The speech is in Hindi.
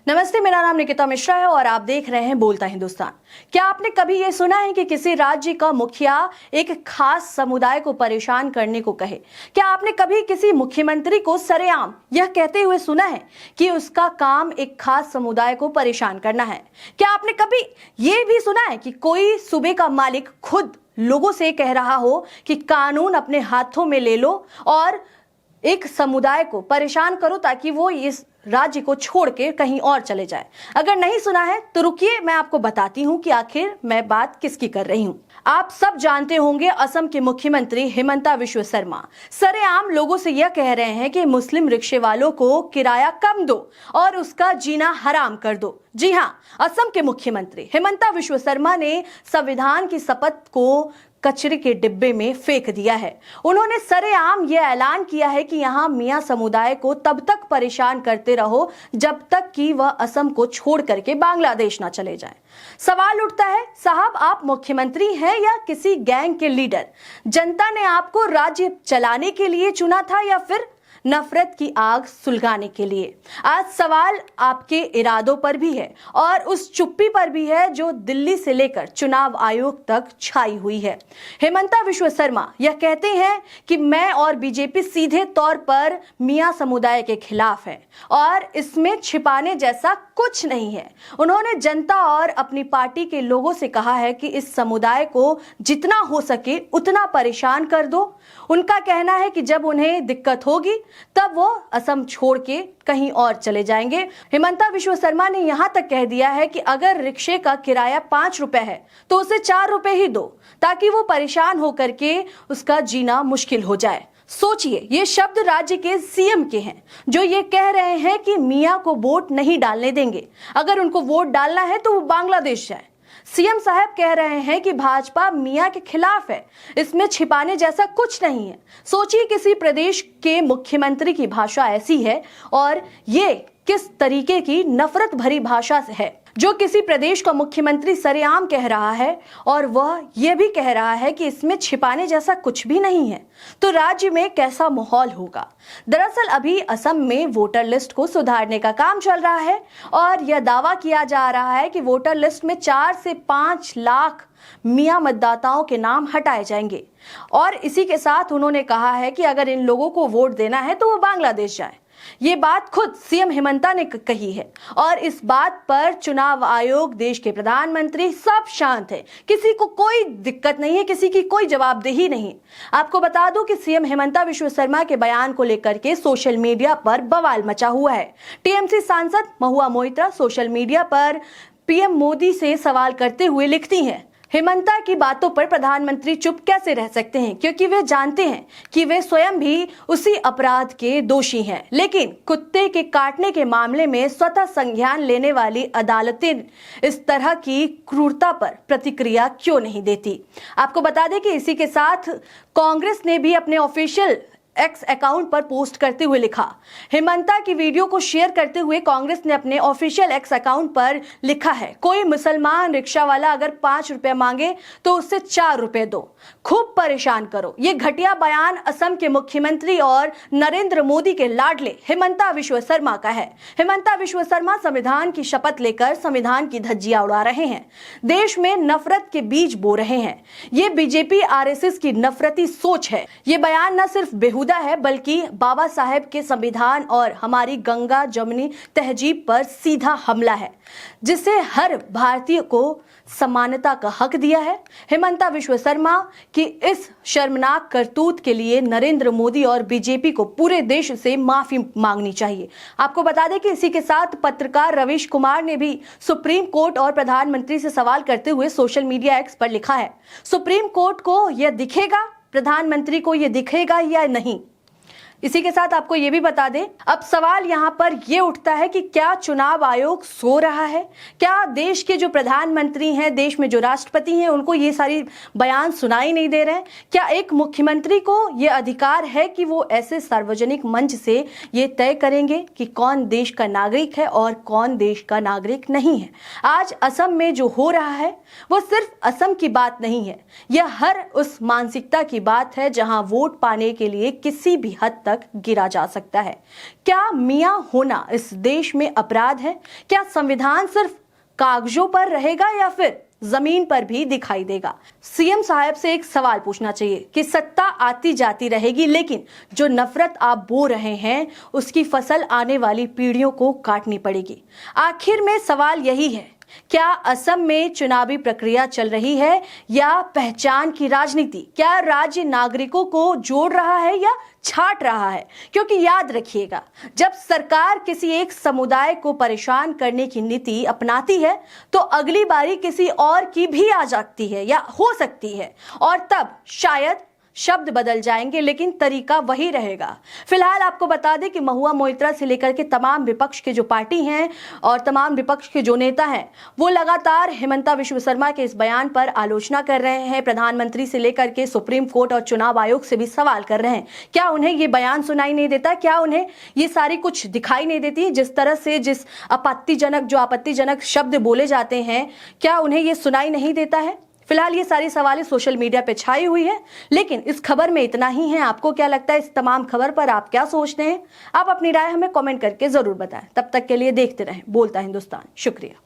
नमस्ते, मेरा नाम निकिता मिश्रा है और आप देख रहे हैं बोलता हिंदुस्तान। क्या आपने कभी ये सुना है कि किसी राज्य का मुखिया एक खास समुदाय को परेशान करने को कहे? क्या आपने कभी किसी मुख्यमंत्री को सरेआम यह कहते हुए सुना है कि उसका काम एक खास समुदाय को परेशान करना है? क्या आपने कभी ये भी सुना है कि कोई सूबे का मालिक खुद लोगों से कह रहा हो कि कानून अपने हाथों में ले लो और एक समुदाय को परेशान करो ताकि वो इस राज्य को छोड़ के कहीं और चले जाए? अगर नहीं सुना है तो रुकिए, मैं आपको बताती हूँ कि आखिर मैं बात किसकी कर रही हूँ। आप सब जानते होंगे, असम के मुख्यमंत्री हिमंता विश्व शर्मा सरेआम लोगों से यह कह रहे हैं कि मुस्लिम रिक्शे वालों को किराया कम दो और उसका जीना हराम कर दो। जी हाँ, असम के मुख्यमंत्री हिमंता विश्व शर्मा ने संविधान की शपथ को कचरे के डिब्बे में फेंक दिया है। उन्होंने सरेआम यह ऐलान किया है कि यहाँ मियां समुदाय को तब तक परेशान करते रहो जब तक कि वह असम को छोड़ करके बांग्लादेश ना चले जाएं। सवाल उठता है, साहब आप मुख्यमंत्री हैं या किसी गैंग के लीडर? जनता ने आपको राज्य चलाने के लिए चुना था या फिर नफरत की आग सुलगाने के लिए? आज सवाल आपके इरादों पर भी है और उस चुप्पी पर भी है जो दिल्ली से लेकर चुनाव आयोग तक छाई हुई है। हिमंता विश्व शर्मा यह कहते हैं कि मैं और बीजेपी सीधे तौर पर मियां समुदाय के खिलाफ है और इसमें छिपाने जैसा कुछ नहीं है। उन्होंने जनता और अपनी पार्टी के लोगों से कहा है कि इस समुदाय को जितना हो सके उतना परेशान कर दो। उनका कहना है कि जब उन्हें दिक्कत होगी तब वो असम छोड़ के कहीं और चले जाएंगे। हिमंता विश्व शर्मा ने यहां तक कह दिया है कि अगर रिक्शे का किराया 5 रुपए है तो उसे 4 रुपए ही दो ताकि वो परेशान होकर के उसका जीना मुश्किल हो जाए। सोचिए, ये शब्द राज्य के सीएम के हैं जो ये कह रहे हैं कि मियां को वोट नहीं डालने देंगे। अगर उनको वोट डालना है तो वो बांग्लादेश जाए। सीएम साहब कह रहे हैं कि भाजपा मियां के खिलाफ है, इसमें छिपाने जैसा कुछ नहीं है। सोचिए, किसी प्रदेश के मुख्यमंत्री की भाषा ऐसी है और ये किस तरीके की नफरत भरी भाषा है जो किसी प्रदेश का मुख्यमंत्री सरेआम कह रहा है और वह यह भी कह रहा है कि इसमें छिपाने जैसा कुछ भी नहीं है। तो राज्य में कैसा माहौल होगा? दरअसल अभी असम में वोटर लिस्ट को सुधारने का काम चल रहा है और यह दावा किया जा रहा है कि वोटर लिस्ट में 4 से 5 लाख मियां मतदाताओं के नाम हटाए जाएंगे और इसी के साथ उन्होंने कहा है कि अगर इन लोगों को वोट देना है तो वो बांग्लादेश जाए। ये बात खुद सीएम हिमंता ने कही है और इस बात पर चुनाव आयोग, देश के प्रधानमंत्री सब शांत है। किसी को कोई दिक्कत नहीं है, किसी की कोई जवाबदेही नहीं। आपको बता दूं कि सीएम हिमंता विश्व शर्मा के बयान को लेकर के सोशल मीडिया पर बवाल मचा हुआ है। टीएमसी सांसद महुआ मोइत्रा सोशल मीडिया पर पीएम मोदी से सवाल करते हुए लिखती हैं, हिमंता की बातों पर प्रधानमंत्री चुप कैसे रह सकते हैं, क्योंकि वे जानते हैं कि वे स्वयं भी उसी अपराध के दोषी हैं। लेकिन कुत्ते के काटने के मामले में स्वतः संज्ञान लेने वाली अदालतें इस तरह की क्रूरता पर प्रतिक्रिया क्यों नहीं देती? आपको बता दें कि इसी के साथ कांग्रेस ने भी अपने ऑफिशियल एक्स अकाउंट पर पोस्ट करते हुए लिखा। हिमंता की वीडियो को शेयर करते हुए कांग्रेस ने अपने ऑफिशियल एक्स अकाउंट पर लिखा है, कोई मुसलमान रिक्शा वाला अगर 5 रुपए मांगे तो उससे 4 रुपए दो, खूब परेशान करो। ये घटिया बयान असम के मुख्यमंत्री और नरेंद्र मोदी के लाडले हिमंता विश्व शर्मा का है। हिमंता विश्व शर्मा संविधान की शपथ लेकर संविधान की धज्जियां उड़ा रहे हैं, देश में नफरत के बीज बो रहे हैं। ये बीजेपी आरएसएस की नफरती सोच है। ये बयान न सिर्फ बेहुदा है बल्कि बाबा साहेब के संविधान और हमारी गंगा जमुनी तहजीब पर सीधा हमला है, जिसे हर भारतीय को समानता का हक दिया है। हिमंता विश्व शर्मा की इस शर्मनाक करतूत के लिए नरेंद्र मोदी और बीजेपी को पूरे देश से माफी मांगनी चाहिए। आपको बता दें कि इसी के साथ पत्रकार रवीश कुमार ने भी सुप्रीम कोर्ट और प्रधानमंत्री से सवाल करते हुए सोशल मीडिया एक्स पर लिखा है, सुप्रीम कोर्ट को यह दिखेगा, प्रधानमंत्री को यह दिखेगा या नहीं? इसी के साथ आपको ये भी बता दें, अब सवाल यहाँ पर ये उठता है कि क्या चुनाव आयोग सो रहा है? क्या देश के जो प्रधानमंत्री हैं, देश में जो राष्ट्रपति हैं, उनको ये सारी बयान सुनाई नहीं दे रहे हैं? क्या एक मुख्यमंत्री को ये अधिकार है कि वो ऐसे सार्वजनिक मंच से ये तय करेंगे कि कौन देश का नागरिक है और कौन देश का नागरिक नहीं है? आज असम में जो हो रहा है वो सिर्फ असम की बात नहीं है, यह हर उस मानसिकता की बात है जहां वोट पाने के लिए किसी भी हद तक तक गिरा जा सकता है। क्या मियां होना इस देश में अपराध है? क्या संविधान सिर्फ कागजों पर रहेगा या फिर जमीन पर भी दिखाई देगा? सीएम साहब से एक सवाल पूछना चाहिए कि सत्ता आती जाती रहेगी, लेकिन जो नफरत आप बो रहे हैं उसकी फसल आने वाली पीढ़ियों को काटनी पड़ेगी। आखिर में सवाल यही है, क्या असम में चुनावी प्रक्रिया चल रही है या पहचान की राजनीति? क्या राज्य नागरिकों को जोड़ रहा है या छांट रहा है? क्योंकि याद रखिएगा, जब सरकार किसी एक समुदाय को परेशान करने की नीति अपनाती है तो अगली बारी किसी और की भी आ जाती है या हो सकती है, और तब शायद शब्द बदल जाएंगे लेकिन तरीका वही रहेगा। फिलहाल आपको बता दें कि महुआ मोइत्रा से लेकर के तमाम विपक्ष के जो पार्टी हैं और तमाम विपक्ष के जो नेता हैं वो लगातार हिमंता विश्व शर्मा के इस बयान पर आलोचना कर रहे हैं। प्रधानमंत्री से लेकर के सुप्रीम कोर्ट और चुनाव आयोग से भी सवाल कर रहे हैं, क्या उन्हें ये बयान सुनाई नहीं देता? क्या उन्हें ये सारी कुछ दिखाई नहीं देती? जिस तरह से जिस आपत्तिजनक शब्द बोले जाते हैं, क्या उन्हें ये सुनाई नहीं देता है? फिलहाल ये सारी सवालें सोशल मीडिया पे छाई हुई है, लेकिन इस खबर में इतना ही है। आपको क्या लगता है इस तमाम खबर पर? आप क्या सोचते हैं? आप अपनी राय हमें कमेंट करके जरूर बताएं। तब तक के लिए देखते रहें बोलता हिंदुस्तान। शुक्रिया।